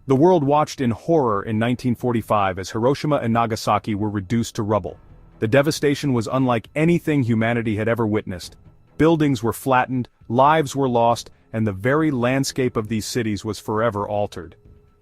The world watched in horror in 1945 as Hiroshima and Nagasaki were reduced to rubble. The devastation was unlike anything humanity had ever witnessed. Buildings were flattened, lives were lost, and the very landscape of these cities was forever altered.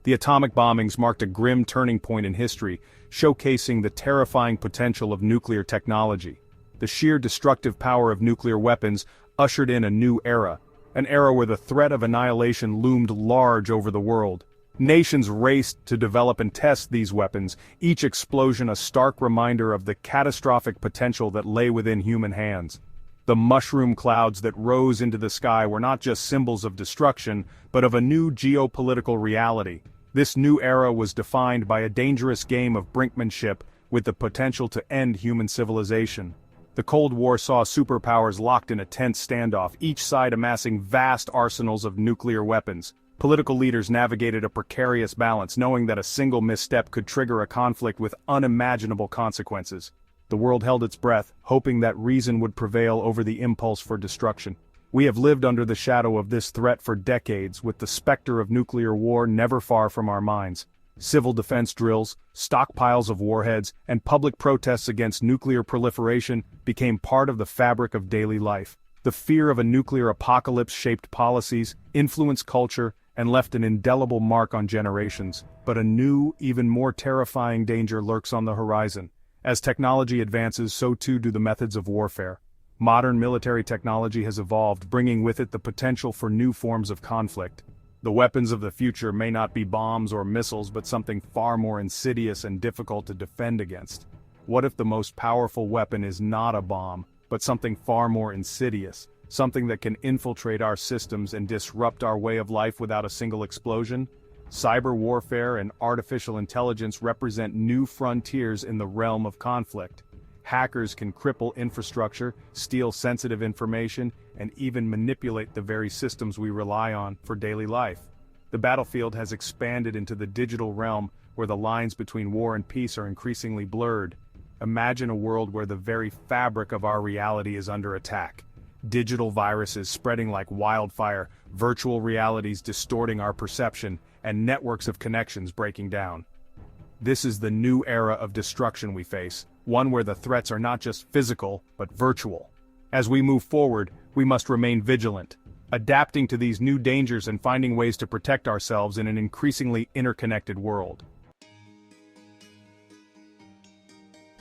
The atomic bombings marked a grim turning point in history, showcasing the terrifying potential of nuclear technology. The sheer destructive power of nuclear weapons ushered in a new era, an era where the threat of annihilation loomed large over the world. Nations raced to develop and test these weapons, each explosion a stark reminder of the catastrophic potential that lay within human hands. The mushroom clouds that rose into the sky were not just symbols of destruction, but of a new geopolitical reality. This new era was defined by a dangerous game of brinkmanship with the potential to end human civilization. The Cold War saw superpowers locked in a tense standoff, each side amassing vast arsenals of nuclear weapons. Political leaders navigated a precarious balance, knowing that a single misstep could trigger a conflict with unimaginable consequences. The world held its breath, hoping that reason would prevail over the impulse for destruction. We have lived under the shadow of this threat for decades, with the specter of nuclear war never far from our minds. Civil defense drills, stockpiles of warheads, and public protests against nuclear proliferation became part of the fabric of daily life. The fear of a nuclear apocalypse shaped policies, influenced culture, and left an indelible mark on generations. But a new, even more terrifying danger lurks on the horizon. As technology advances, so too do the methods of warfare. Modern military technology has evolved, bringing with it the potential for new forms of conflict. The weapons of the future may not be bombs or missiles, but something far more insidious and difficult to defend against. What if the most powerful weapon is not a bomb, but something far more insidious? Something that can infiltrate our systems and disrupt our way of life without a single explosion? Cyber warfare and artificial intelligence represent new frontiers in the realm of conflict. Hackers can cripple infrastructure, steal sensitive information, and even manipulate the very systems we rely on for daily life. The battlefield has expanded into the digital realm, where the lines between war and peace are increasingly blurred. Imagine a world where the very fabric of our reality is under attack. Digital viruses spreading like wildfire, virtual realities distorting our perception, and networks of connections breaking down. This is the new era of destruction we face, one where the threats are not just physical, but virtual. As we move forward, we must remain vigilant, adapting to these new dangers and finding ways to protect ourselves in an increasingly interconnected world.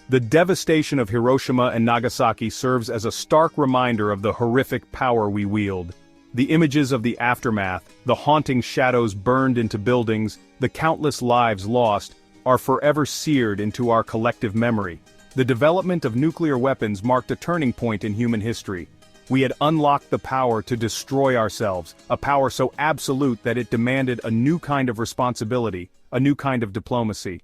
The devastation of Hiroshima and Nagasaki serves as a stark reminder of the horrific power we wield. The images of the aftermath, the haunting shadows burned into buildings, the countless lives lost, are forever seared into our collective memory. The development of nuclear weapons marked a turning point in human history. We had unlocked the power to destroy ourselves, a power so absolute that it demanded a new kind of responsibility, a new kind of diplomacy.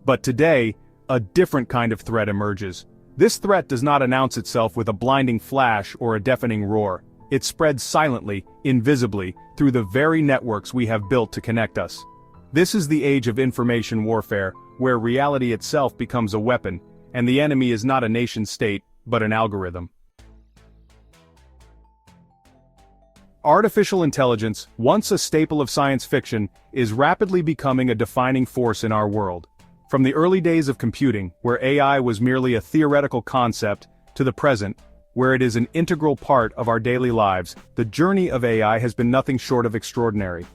But today, a different kind of threat emerges. This threat does not announce itself with a blinding flash or a deafening roar. It spreads silently, invisibly, through the very networks we have built to connect us. This is the age of information warfare, where reality itself becomes a weapon, and the enemy is not a nation-state, but an algorithm. Artificial intelligence, once a staple of science fiction, is rapidly becoming a defining force in our world. From the early days of computing, where AI was merely a theoretical concept, to the present, where it is an integral part of our daily lives, the journey of AI has been nothing short of extraordinary.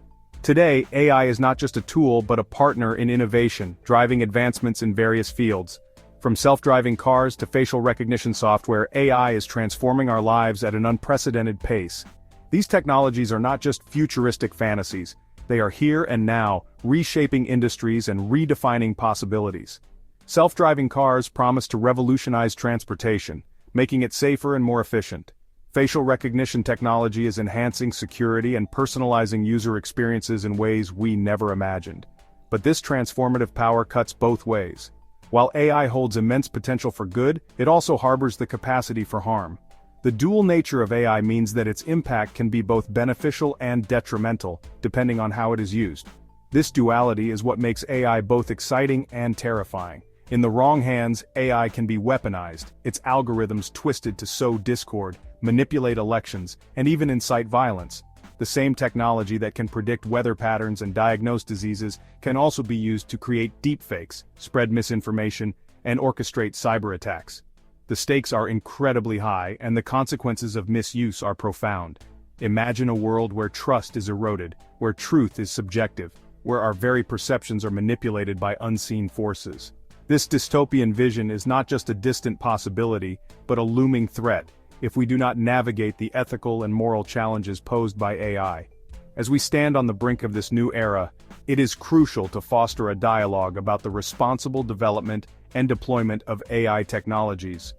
Today, AI is not just a tool but a partner in innovation, driving advancements in various fields. From self-driving cars to facial recognition software, AI is transforming our lives at an unprecedented pace. These technologies are not just futuristic fantasies. They are here and now, reshaping industries and redefining possibilities. Self-driving cars promise to revolutionize transportation, making it safer and more efficient. Facial recognition technology is enhancing security and personalizing user experiences in ways we never imagined. But this transformative power cuts both ways. While AI holds immense potential for good, it also harbors the capacity for harm. The dual nature of AI means that its impact can be both beneficial and detrimental, depending on how it is used. This duality is what makes AI both exciting and terrifying. In the wrong hands, AI can be weaponized, its algorithms twisted to sow discord, manipulate elections, and even incite violence. The same technology that can predict weather patterns and diagnose diseases can also be used to create deepfakes, spread misinformation, and orchestrate cyber attacks. The stakes are incredibly high, and the consequences of misuse are profound. Imagine a world where trust is eroded, where truth is subjective, where our very perceptions are manipulated by unseen forces. This dystopian vision is not just a distant possibility, but a looming threat, if we do not navigate the ethical and moral challenges posed by AI. As we stand on the brink of this new era, it is crucial to foster a dialogue about the responsible development and deployment of AI technologies.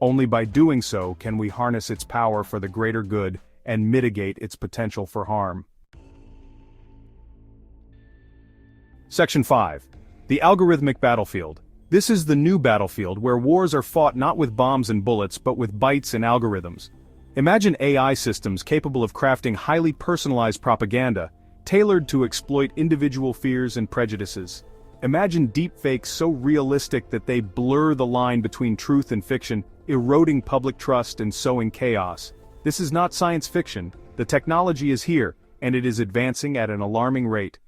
Only by doing so can we harness its power for the greater good and mitigate its potential for harm. Section 5. The Algorithmic Battlefield. This is the new battlefield where wars are fought not with bombs and bullets but with bytes and algorithms. Imagine AI systems capable of crafting highly personalized propaganda, tailored to exploit individual fears and prejudices. Imagine deepfakes so realistic that they blur the line between truth and fiction, eroding public trust and sowing chaos. This is not science fiction. The technology is here, and it is advancing at an alarming rate.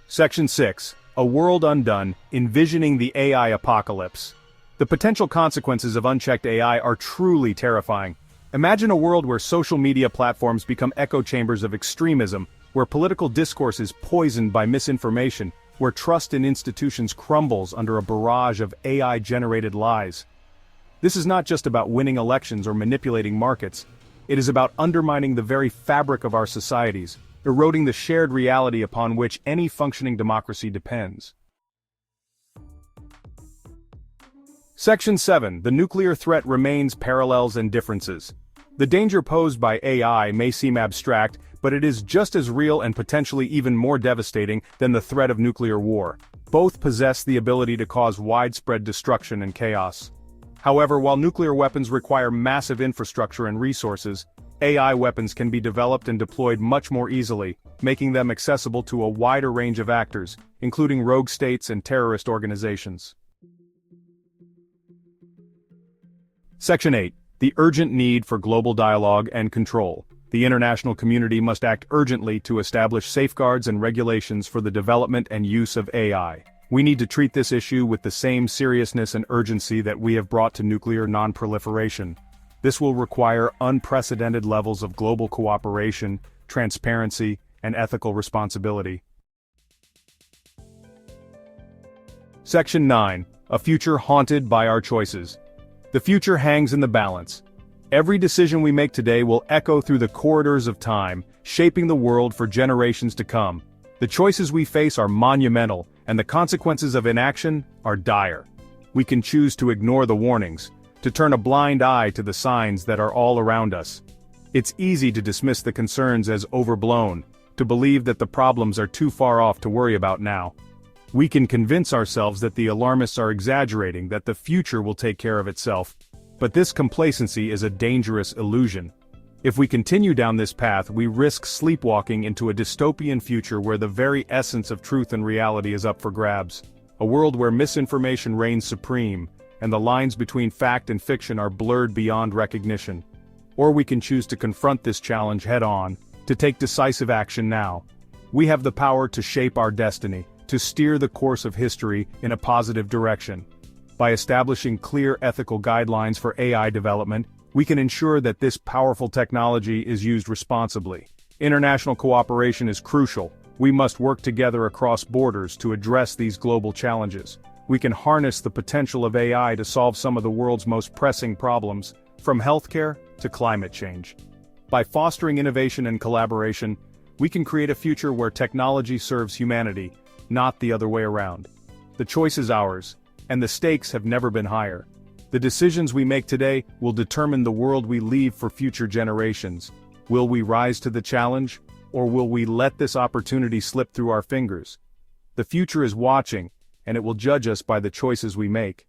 Section 6. A World Undone, Envisioning the AI Apocalypse. The potential consequences of unchecked AI are truly terrifying. Imagine a world where social media platforms become echo chambers of extremism, where political discourse is poisoned by misinformation, where trust in institutions crumbles under a barrage of AI-generated lies. This is not just about winning elections or manipulating markets. It is about undermining the very fabric of our societies, eroding the shared reality upon which any functioning democracy depends. Section 7. The nuclear threat remains, parallels and differences. The danger posed by AI may seem abstract, but it is just as real and potentially even more devastating than the threat of nuclear war. Both possess the ability to cause widespread destruction and chaos. However, while nuclear weapons require massive infrastructure and resources, AI weapons can be developed and deployed much more easily, making them accessible to a wider range of actors, including rogue states and terrorist organizations. Section 8. The urgent need for global dialogue and control. The international community must act urgently to establish safeguards and regulations for the development and use of AI. We need to treat this issue with the same seriousness and urgency that we have brought to nuclear non-proliferation. This will require unprecedented levels of global cooperation, transparency, and ethical responsibility. Section 9. A future haunted by our choices. The future hangs in the balance. Every decision we make today will echo through the corridors of time, shaping the world for generations to come. The choices we face are monumental, and the consequences of inaction are dire. We can choose to ignore the warnings, to turn a blind eye to the signs that are all around us. It's easy to dismiss the concerns as overblown, to believe that the problems are too far off to worry about now. We can convince ourselves that the alarmists are exaggerating, that the future will take care of itself. But this complacency is a dangerous illusion. If we continue down this path, we risk sleepwalking into a dystopian future where the very essence of truth and reality is up for grabs. A world where misinformation reigns supreme, and the lines between fact and fiction are blurred beyond recognition. Or we can choose to confront this challenge head-on, to take decisive action now. We have the power to shape our destiny, to steer the course of history in a positive direction. By establishing clear ethical guidelines for AI development, we can ensure that this powerful technology is used responsibly. International cooperation is crucial. We must work together across borders to address these global challenges. We can harness the potential of AI to solve some of the world's most pressing problems, from healthcare to climate change. By fostering innovation and collaboration, we can create a future where technology serves humanity, not the other way around. The choice is ours, and the stakes have never been higher. The decisions we make today will determine the world we leave for future generations. Will we rise to the challenge, or will we let this opportunity slip through our fingers? The future is watching, and it will judge us by the choices we make.